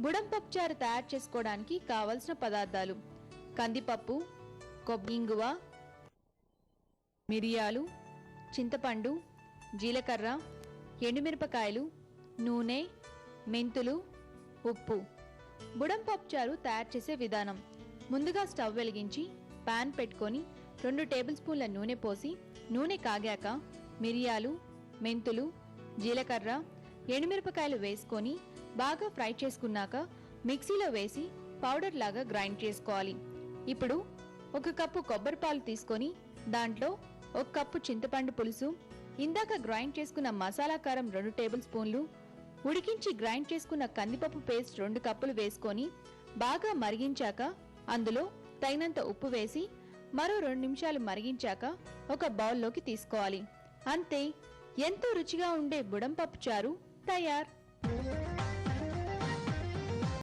బుడం పప్పు చారు తయారు చేసుకోవడానికి కావలసిన పదార్థాలు: కందిపప్పు, ఇంగువ, మిరియాలు, చింతపండు, జీలకర్ర, ఎండుమిరపకాయలు, నూనె, మెంతులు, ఉప్పు. బుడం పప్పు చారు తయారు చేసే విధానం: ముందుగా స్టవ్ వెలిగించి పాన్ పెట్టుకొని 2 టేబుల్ స్పూన్ల నూనె పోసి నూనె కాగాక మిరియాలు, మెంతులు, జీలకర్ర, ఎండుమిరపకాయలు వేసుకొని బాగా ఫ్రై చేసుకున్నాక మిక్సీలో వేసి పౌడర్ లాగా గ్రైండ్ చేసుకోవాలి. ఇప్పుడు 1 కప్పు కొబ్బరి పాలు తీసుకొని దాంట్లో 1 కప్పు చింతపండు పులుసు, ఇందాక గ్రైండ్ చేసుకున్న మసాలా కారం 2 టేబుల్ స్పూన్లు, ఉడికించి గ్రైండ్ చేసుకున్న కందిపప్పు పేస్ట్ 2 కప్పులు వేసుకొని బాగా మరిగించాక అందులో తగినంత ఉప్పు వేసి మరో 2 నిమిషాలు మరిగించాక ఒక బౌల్లోకి తీసుకోవాలి. అంతే, ఎంతో రుచిగా ఉండే బుడం పప్పు చారు తయారు.